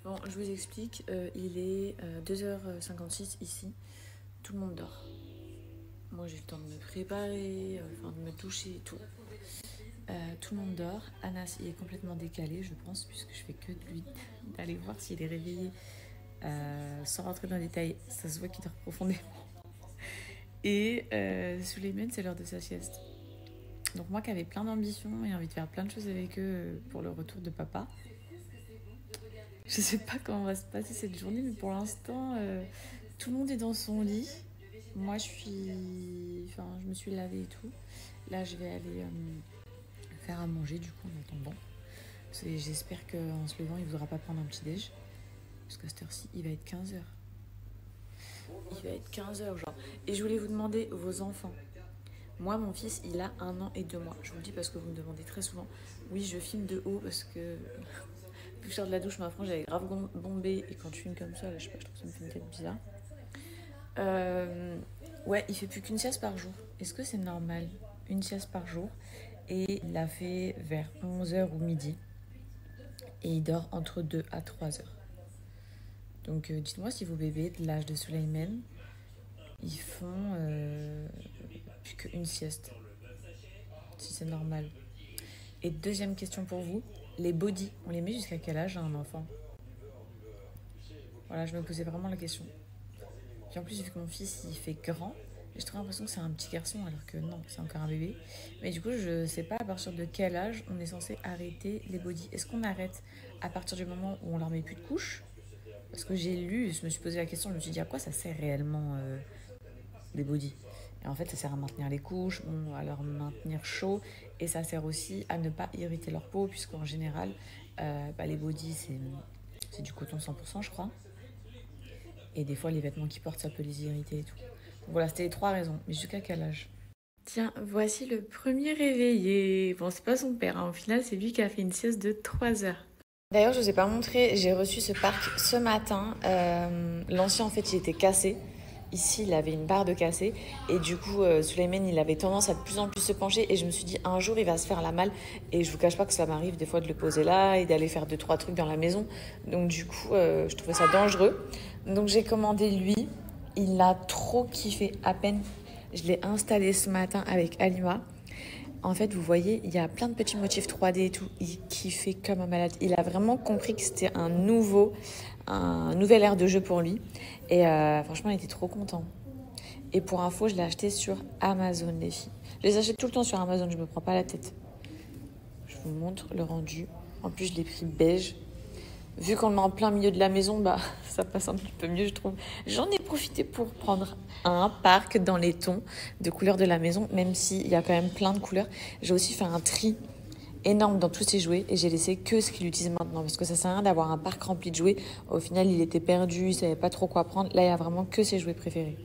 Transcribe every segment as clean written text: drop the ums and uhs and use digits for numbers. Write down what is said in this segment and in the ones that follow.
Bon, je vous explique, il est 2h56 ici, tout le monde dort. Moi j'ai le temps de me préparer, de me toucher et tout. Tout le monde dort. Anas il est complètement décalé je pense, puisque je fais que de lui d'aller voir s'il est réveillé. Sans rentrer dans les détails, ça se voit qu'il dort profondément. Et Souleymane, c'est l'heure de sa sieste. Donc moi qui avais plein d'ambitions et envie de faire plein de choses avec eux pour le retour de papa, je sais pas comment va se passer cette journée, mais pour l'instant, tout le monde est dans son lit. Moi, je me suis lavée et tout. Là, je vais aller faire à manger, du coup, en attendant. J'espère qu'en se levant, il ne voudra pas prendre un petit déj. Parce qu'à cette heure-ci, il va être 15h. Il va être 15h, genre. Et je voulais vous demander, vos enfants. Moi, mon fils, il a 1 an et 2 mois. Je vous le dis parce que vous me demandez très souvent. Oui, je filme de haut parce que... Plus cher de la douche, ma frange, j'avais grave bombé. Et quand je filme comme ça, là, je sais pas, je trouve que ça me fait une tête bizarre. Ouais, il fait plus qu'une sieste par jour. Est-ce que c'est normal? Une sieste par jour. Et il l'a fait vers 11h ou midi. Et il dort entre 2 à 3h. Donc dites-moi si vos bébés de l'âge de Souleymane, ils font plus qu'une sieste. Si c'est normal. Et deuxième question pour vous, les bodys, on les met jusqu'à quel âge à un enfant? Voilà, je me posais vraiment la question. Puis en plus, vu que mon fils, il fait grand, j'ai trop l'impression que c'est un petit garçon, alors que non, c'est encore un bébé. Mais du coup, je sais pas à partir de quel âge on est censé arrêter les bodys. Est-ce qu'on arrête à partir du moment où on leur met plus de couches? Parce que j'ai lu, je me suis posé la question, je me suis dit à quoi ça sert réellement les bodys? Et en fait, ça sert à maintenir les couches, à leur maintenir chaud, et ça sert aussi à ne pas irriter leur peau, puisqu'en général, les bodys, c'est du coton 100%, je crois. Et des fois, les vêtements qu'ils portent, ça peut les irriter et tout. Donc voilà, c'était les 3 raisons. Mais jusqu'à quel âge? Tiens, voici le premier réveillé. Bon, c'est pas son père, hein. Au final, c'est lui qui a fait une sieste de 3 heures. D'ailleurs, je vous ai pas montré, j'ai reçu ce parc ce matin. L'ancien, en fait, il était cassé. Ici, il avait une barre de cassé. Et du coup, Souleymane, il avait tendance à de plus en plus se pencher. Et je me suis dit, un jour, il va se faire la malle. Et je vous cache pas que ça m'arrive des fois de le poser là et d'aller faire 2-3 trucs dans la maison. Donc du coup, je trouvais ça dangereux. Donc j'ai commandé lui. Il a trop kiffé. À peine, je l'ai installé ce matin avec Alima. En fait, vous voyez, il y a plein de petits motifs 3D et tout. Il kiffait comme un malade. Il a vraiment compris que c'était un nouvel air de jeu pour lui. Et franchement, il était trop content. Et pour info, je l'ai acheté sur Amazon, les filles. Je les achète tout le temps sur Amazon, je me prends pas la tête. Je vous montre le rendu. En plus, je l'ai pris beige. Vu qu'on est en plein milieu de la maison, ça passe un petit peu mieux, je trouve. J'en ai profité pour prendre un parc dans les tons de couleurs de la maison, même s'il y a quand même plein de couleurs. J'ai aussi fait un tri énorme dans tous ces jouets et j'ai laissé que ce qu'il utilise maintenant, parce que ça sert à rien d'avoir un parc rempli de jouets. Au final, il était perdu, il savait pas trop quoi prendre. Là, il y a vraiment que ses jouets préférés.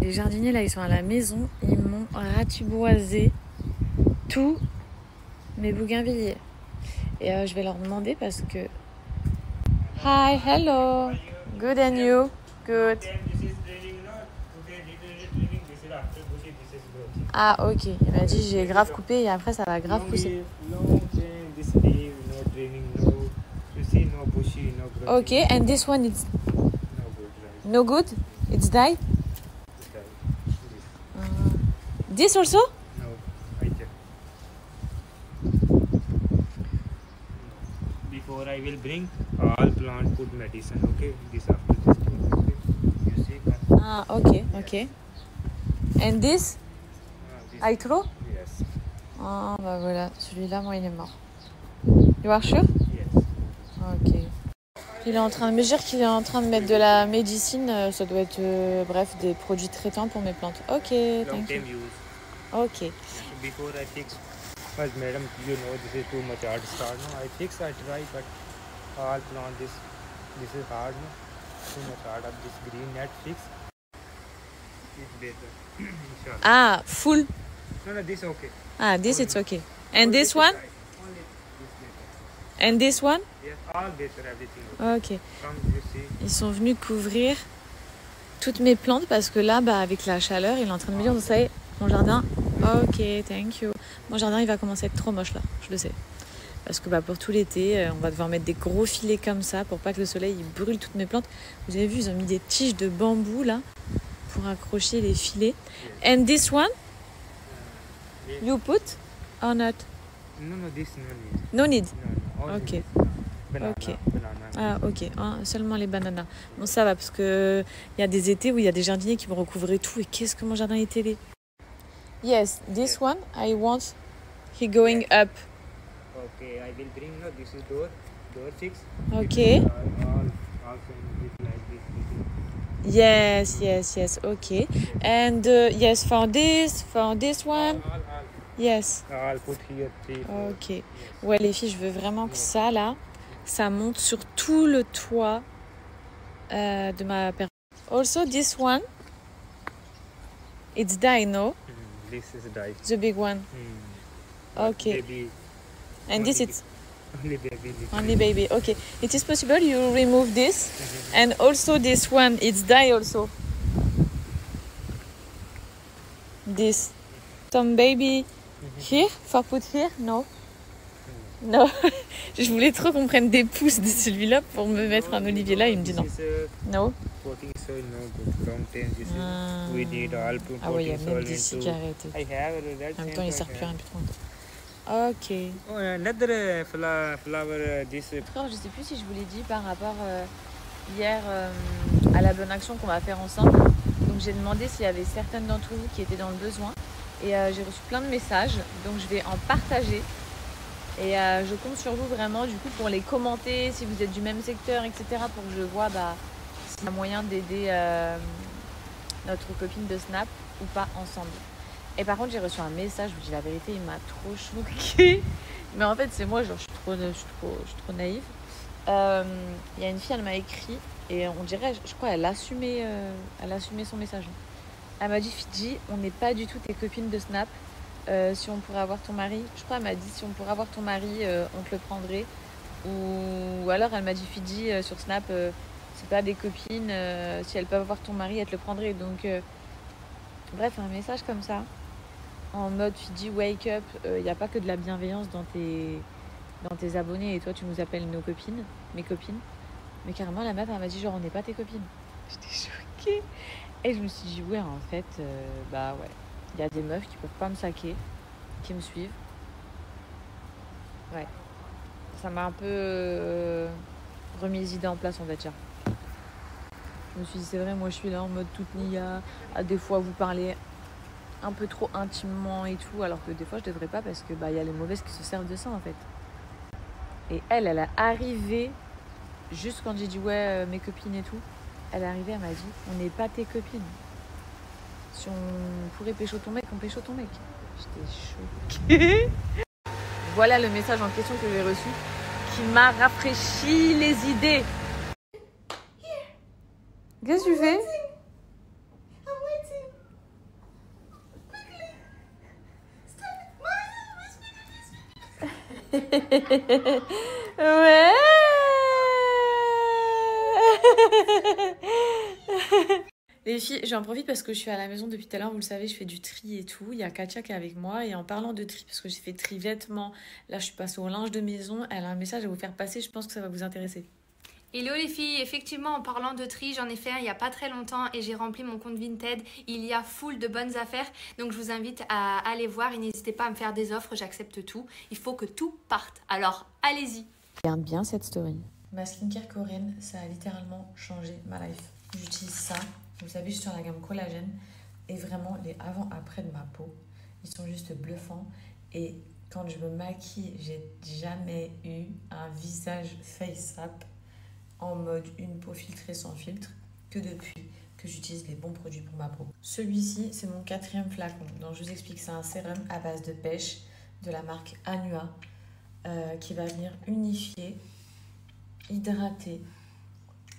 Les jardiniers, là, ils sont à la maison. Ils m'ont ratiboisé tous mes bougainvilliers. Et je vais leur demander parce que... Hi, hello. Good and you? Good. Ah, ok. Il m'a dit j'ai grave coupé et après ça va grave pousser. Ok, and this one is no good? It's died? This also? No, I check. Before I will bring all plant put medicine, okay? This after this thing, okay? You see? Ah, ok. And this? This I throw? yes. Ah, bah voilà, celui-là, moi, il est mort. You are sure? Yes. Ok. Il est en train de me dire qu'il est en train de mettre de la médecine. Ça doit être, des produits traitants pour mes plantes. Ok, Long thank you. time use. Ok. Before I fix, but madam, you know this is too much hard start. No, I fix, I try, but all plant this is hard. No, too much hard. Of this green net fix. It's better. Inshallah. Ah, full. No, this okay. Ah, this it's okay. And this one? Only this better. And this one? Yes, all better, everything okay. Ok. Come, you see. Ils sont venus couvrir toutes mes plantes parce que là, bah, avec la chaleur, il est en train de me dire, vous savez, mon jardin, ok, thank you. Mon jardin, il va commencer à être trop moche là, je le sais. Parce que bah, pour tout l'été, on va devoir mettre des gros filets comme ça pour pas que le soleil il brûle toutes mes plantes. Vous avez vu, ils ont mis des tiges de bambou là pour accrocher les filets. And this one, you put or not? No, this no need. No need. No. Only Ok. this. Banana. Ok. Banana. Ah ok, hein, seulement les bananas. Bon ça va parce que il y a des étés où il y a des jardiniers qui vont recouvrir tout et qu'est-ce que mon jardin est télé. Yes, this one I want he going up. Okay, I will bring. No, this is door fix. Ok. All it like this. Yes, ok. And yes, for this one. All. Yes. I'll put here 3, 4. Ok. Yes. Ouais les filles, je veux vraiment que ça là, ça monte sur tout le toit de ma personne. Also this one, it's dino, This is die. the big one. Okay. Baby, And this it's only baby. only baby. Okay. It is possible you remove this. And also this one, it's die also. This. Some baby here, for put here? No. No. Je voulais trop qu'on prenne des pousses de celui-là pour me mettre un olivier là. Il me dit non. This is No. potting soil, no good. Long time. This is we need all to Ah ouais, il y a potting même soil des into. cigarettes. I have that. En même temps, il sert plus à rien, plus trop. Ok. Oh, another flower. This. Frère, je sais plus si je vous l'ai dit par rapport hier à la bonne action qu'on va faire ensemble. Donc j'ai demandé s'il y avait certaines d'entre vous qui étaient dans le besoin. Et j'ai reçu plein de messages. Donc je vais en partager. Et je compte sur vous vraiment du coup pour les commenter, si vous êtes du même secteur, etc. Pour que je vois s'il y a moyen d'aider notre copine de Snap ou pas ensemble. Et par contre j'ai reçu un message, je vous dis la vérité, il m'a trop choquée. Mais en fait c'est moi, genre je suis trop naïve. Il y a une fille, elle m'a écrit et on dirait, je crois elle assumait son message. Elle m'a dit Fidji, on n'est pas du tout tes copines de Snap. Si on pourrait avoir ton mari, je crois elle m'a dit si on pourrait avoir ton mari, on te le prendrait. Ou alors elle m'a dit Fidji sur Snap, c'est pas des copines, si elles peuvent avoir ton mari, elles te le prendraient. Donc bref, un message comme ça, en mode Fidji wake up, il n'y a pas que de la bienveillance dans tes abonnés et toi tu nous appelles mes copines. Mais carrément la meuf elle m'a dit genre on n'est pas tes copines. J'étais choquée. Et je me suis dit ouais en fait, bah ouais. Il y a des meufs qui peuvent pas me saquer, qui me suivent. Ouais. Ça m'a un peu remis les idées en place, on va dire. Je me suis dit, c'est vrai, moi je suis là en mode toute nia, à des fois vous parler un peu trop intimement et tout, alors que des fois je devrais pas parce que bah y a les mauvaises qui se servent de ça en fait. Et elle a arrivé, juste quand j'ai dit ouais, mes copines et tout, elle est arrivée, elle m'a dit, on n'est pas tes copines. Si on pourrait pécho ton mec, on pécho ton mec. J'étais choquée. Voilà le message en question que j'ai reçu qui m'a rafraîchi les idées. Qu'est-ce que tu fais? Ouais. Les filles, j'en profite parce que je suis à la maison depuis tout à l'heure, vous le savez, je fais du tri et tout. Il y a Katia qui est avec moi et en parlant de tri, parce que j'ai fait tri vêtements, là je suis passée au linge de maison, elle a un message à vous faire passer, je pense que ça va vous intéresser. Hello les filles, effectivement en parlant de tri, j'en ai fait un il n'y a pas très longtemps et j'ai rempli mon compte Vinted. Il y a full de bonnes affaires, donc je vous invite à aller voir et n'hésitez pas à me faire des offres, j'accepte tout. Il faut que tout parte, alors allez-y. Regarde bien cette story. Ma skincare coréenne, ça a littéralement changé ma life. J'utilise ça, vous savez, je suis sur la gamme collagène et vraiment les avant-après de ma peau, ils sont juste bluffants. Et quand je me maquille, j'ai jamais eu un visage face-up en mode une peau filtrée sans filtre que depuis que j'utilise les bons produits pour ma peau. Celui-ci, c'est mon 4e flacon. Donc je vous explique, c'est un sérum à base de pêche de la marque Anua qui va venir unifier, hydrater,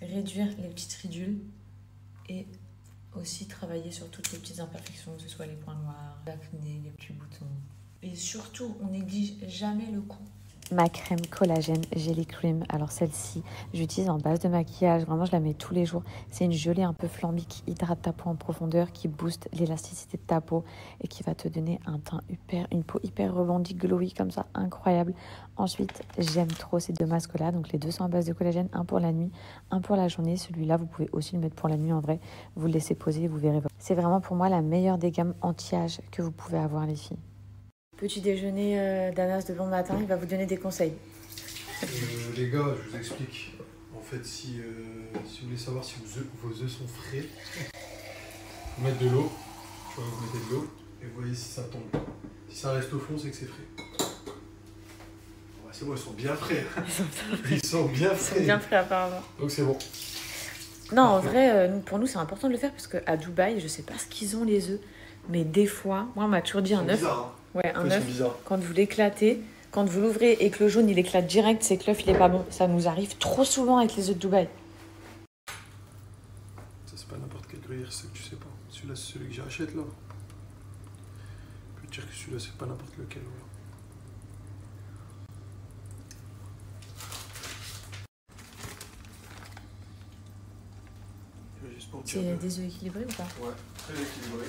réduire les petites ridules et aussi travailler sur toutes les petites imperfections, que ce soit les points noirs, l'acné, les petits boutons. Et surtout, on néglige jamais le cou. ma crème collagène Jelly Cream. Alors celle-ci, j'utilise en base de maquillage. Vraiment, je la mets tous les jours. C'est une gelée un peu flambée qui hydrate ta peau en profondeur, qui booste l'élasticité de ta peau et qui va te donner un teint une peau hyper rebondie, glowy comme ça, incroyable. Ensuite, j'aime trop ces deux masques-là. Donc les deux sont en base de collagène, un pour la nuit, un pour la journée. Celui-là, vous pouvez aussi le mettre pour la nuit en vrai. Vous le laissez poser, vous verrez. C'est vraiment pour moi la meilleure des gammes anti-âge que vous pouvez avoir les filles. Petit déjeuner d'Anas de bon matin, il va vous donner des conseils. Les gars, je vous explique. En fait, si vous voulez savoir si vos œufs sont frais, vous mettez de l'eau, tu vois, vous mettez de l'eau et vous voyez si ça tombe. Si ça reste au fond, c'est que c'est frais. Ouais, c'est bon, ils sont bien frais. Ils sont bien frais. Ils sont bien frais apparemment. Donc c'est bon. Non, en vrai, pour nous, c'est important de le faire parce qu'à Dubaï, je sais pas ce qu'ils ont les œufs, mais des fois, moi, on m'a toujours dit un œuf. Bizarre, hein. Ouais, un Ils sont œuf, bizarres. quand vous l'éclatez, quand vous l'ouvrez et que le jaune il éclate direct, c'est que l'œuf il est pas bon. Ça nous arrive trop souvent avec les œufs de Dubaï. Ça, c'est pas n'importe quel gruyère, c'est que tu sais pas. Celui-là, c'est celui que j'achète là. Je peux te dire que celui-là, c'est pas n'importe lequel. Voilà. Juste pour dire C'est des œufs équilibrés ou pas? Ouais, très équilibré.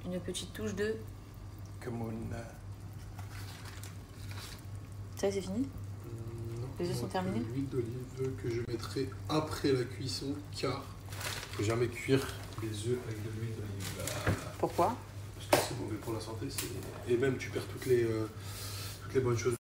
Une petite touche de... Ça c'est fini? Non, Les œufs sont terminés? L'huile d'olive que je mettrai après la cuisson, car il faut jamais cuire les œufs avec de l'huile d'olive. Pourquoi? Parce que c'est mauvais pour la santé. Et même tu perds toutes les bonnes choses.